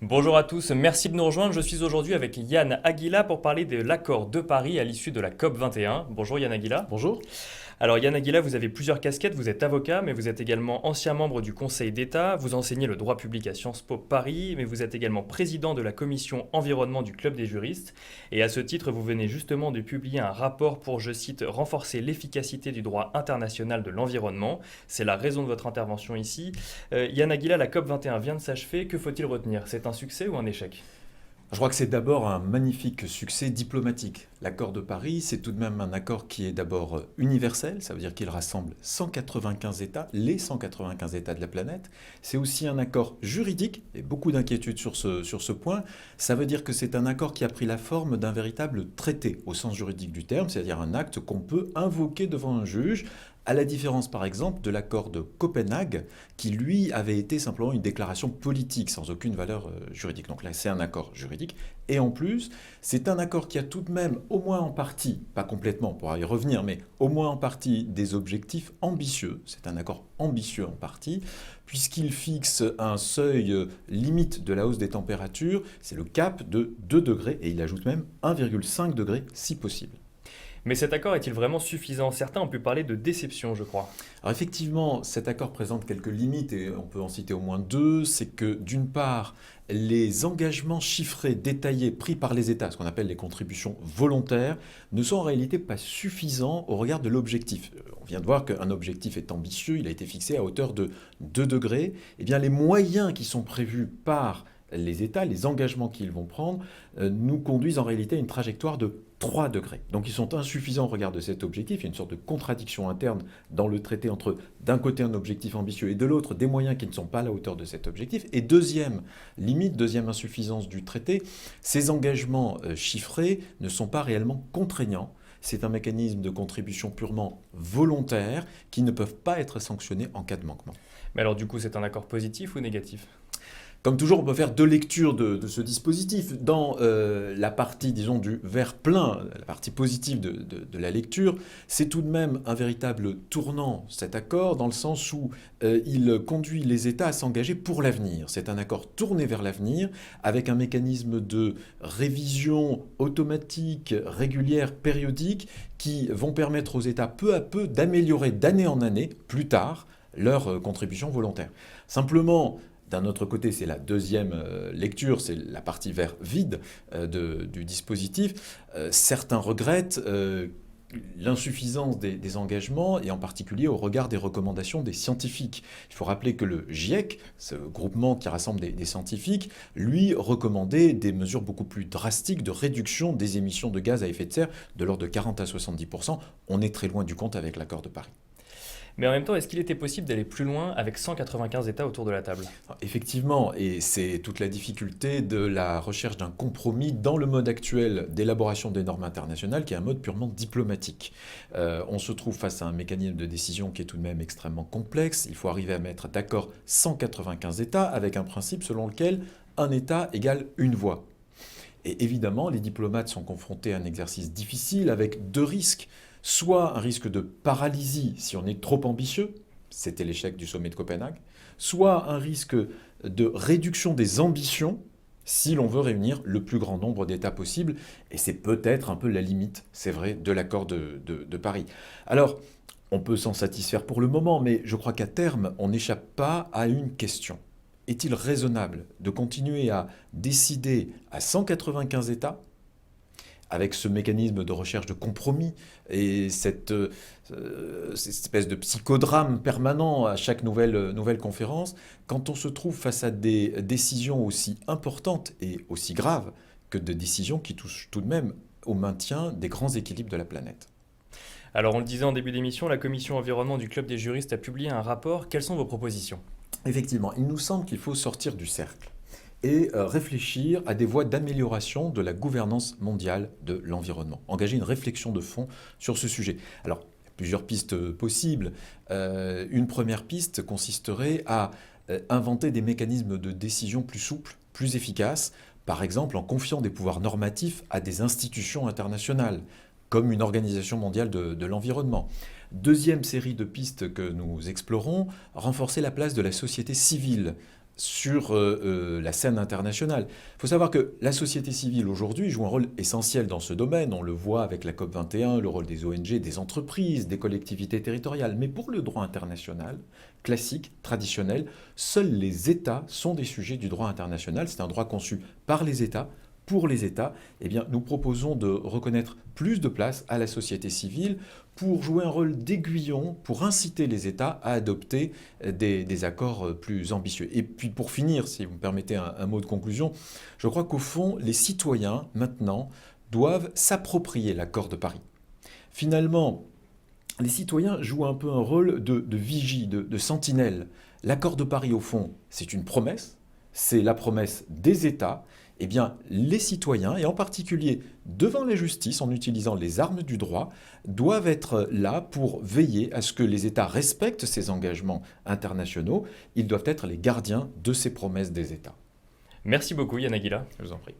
Bonjour à tous, merci de nous rejoindre. Je suis aujourd'hui avec Yann Aguila pour parler de l'accord de Paris à l'issue de la COP 21. Bonjour Yann Aguila. Bonjour. Alors Yann Aguila, vous avez plusieurs casquettes, vous êtes avocat, mais vous êtes également ancien membre du Conseil d'État, vous enseignez le droit public à Sciences Po Paris, mais vous êtes également président de la commission environnement du Club des juristes. Et à ce titre, vous venez justement de publier un rapport pour, je cite, renforcer l'efficacité du droit international de l'environnement. C'est la raison de votre intervention ici. Yann Aguila, la COP 21 vient de s'achever, que faut-il retenir? C'est un succès ou un échec? Je crois que c'est d'abord un magnifique succès diplomatique. L'accord de Paris, c'est tout de même un accord qui est d'abord universel, ça veut dire qu'il rassemble 195 États, les 195 États de la planète. C'est aussi un accord juridique, et beaucoup d'inquiétudes sur ce point. Ça veut dire que c'est un accord qui a pris la forme d'un véritable traité au sens juridique du terme, c'est-à-dire un acte qu'on peut invoquer devant un juge, à la différence par exemple de l'accord de Copenhague, qui lui avait été simplement une déclaration politique sans aucune valeur juridique. Donc là c'est un accord juridique, et en plus c'est un accord qui a tout de même, au moins en partie, pas complètement, on pourra y revenir, mais au moins en partie des objectifs ambitieux. C'est un accord ambitieux en partie, puisqu'il fixe un seuil limite de la hausse des températures, c'est le cap de 2 degrés, et il ajoute même 1,5 degré si possible. Mais cet accord est-il vraiment suffisant? Certains ont pu parler de déception, je crois. Alors effectivement, cet accord présente quelques limites et on peut en citer au moins deux. C'est que d'une part, les engagements chiffrés, détaillés, pris par les États, ce qu'on appelle les contributions volontaires, ne sont en réalité pas suffisants au regard de l'objectif. On vient de voir qu'un objectif est ambitieux, il a été fixé à hauteur de 2 degrés. Eh bien, les moyens qui sont prévus par les États, les engagements qu'ils vont prendre, nous conduisent en réalité à une trajectoire de 3 degrés. Donc ils sont insuffisants au regard de cet objectif. Il y a une sorte de contradiction interne dans le traité entre d'un côté un objectif ambitieux et de l'autre des moyens qui ne sont pas à la hauteur de cet objectif. Et deuxième limite, deuxième insuffisance du traité, ces engagements chiffrés ne sont pas réellement contraignants. C'est un mécanisme de contribution purement volontaire qui ne peuvent pas être sanctionnés en cas de manquement. Mais alors du coup, c'est un accord positif ou négatif? Comme toujours, on peut faire deux lectures de ce dispositif. Dans la partie, disons, du verre plein, la partie positive de la lecture, c'est tout de même un véritable tournant, cet accord, dans le sens où il conduit les États à s'engager pour l'avenir. C'est un accord tourné vers l'avenir, avec un mécanisme de révision automatique, régulière, périodique, qui vont permettre aux États peu à peu d'améliorer d'année en année, plus tard, leur contribution volontaire. Simplement, d'un autre côté, c'est la deuxième lecture, c'est la partie vert vide du dispositif. Certains regrettent l'insuffisance des engagements, et en particulier au regard des recommandations des scientifiques. Il faut rappeler que le GIEC, ce groupement qui rassemble des scientifiques, lui recommandait des mesures beaucoup plus drastiques de réduction des émissions de gaz à effet de serre de l'ordre de 40 à 70%. On est très loin du compte avec l'accord de Paris. Mais en même temps, est-ce qu'il était possible d'aller plus loin avec 195 États autour de la table? Effectivement, et c'est toute la difficulté de la recherche d'un compromis dans le mode actuel d'élaboration des normes internationales, qui est un mode purement diplomatique. On se trouve face à un mécanisme de décision qui est tout de même extrêmement complexe. Il faut arriver à mettre d'accord 195 États avec un principe selon lequel un État égale une voix. Et évidemment, les diplomates sont confrontés à un exercice difficile avec deux risques. Soit un risque de paralysie si on est trop ambitieux, c'était l'échec du sommet de Copenhague, soit un risque de réduction des ambitions si l'on veut réunir le plus grand nombre d'États possible, et c'est peut-être un peu la limite, c'est vrai, de l'accord de Paris. Alors, on peut s'en satisfaire pour le moment, mais je crois qu'à terme, on n'échappe pas à une question. Est-il raisonnable de continuer à décider à 195 États avec ce mécanisme de recherche de compromis et cette espèce de psychodrame permanent à chaque nouvelle conférence, quand on se trouve face à des décisions aussi importantes et aussi graves que des décisions qui touchent tout de même au maintien des grands équilibres de la planète. Alors on le disait en début d'émission, la commission environnement du Club des juristes a publié un rapport. Quelles sont vos propositions? Effectivement, il nous semble qu'il faut sortir du cercle et réfléchir à des voies d'amélioration de la gouvernance mondiale de l'environnement. Engager une réflexion de fond sur ce sujet. Alors, il y a plusieurs pistes possibles. Une première piste consisterait à inventer des mécanismes de décision plus souples, plus efficaces, par exemple en confiant des pouvoirs normatifs à des institutions internationales, comme une organisation mondiale de l'environnement. Deuxième série de pistes que nous explorons, renforcer la place de la société civile sur la scène internationale. Il faut savoir que la société civile aujourd'hui joue un rôle essentiel dans ce domaine. On le voit avec la COP21, le rôle des ONG, des entreprises, des collectivités territoriales. Mais pour le droit international, classique, traditionnel, seuls les États sont des sujets du droit international. C'est un droit conçu par les États, pour les États. Eh bien, nous proposons de reconnaître plus de place à la société civile pour jouer un rôle d'aiguillon, pour inciter les États à adopter des accords plus ambitieux. Et puis pour finir, si vous me permettez un mot de conclusion, je crois qu'au fond, les citoyens, maintenant, doivent s'approprier l'accord de Paris. Finalement, les citoyens jouent un peu un rôle de vigie, de sentinelle. L'accord de Paris, au fond, c'est une promesse, c'est la promesse des États. Eh bien, les citoyens, et en particulier devant la justice, en utilisant les armes du droit, doivent être là pour veiller à ce que les États respectent ces engagements internationaux. Ils doivent être les gardiens de ces promesses des États. Merci beaucoup Yann Aguila. Je vous en prie.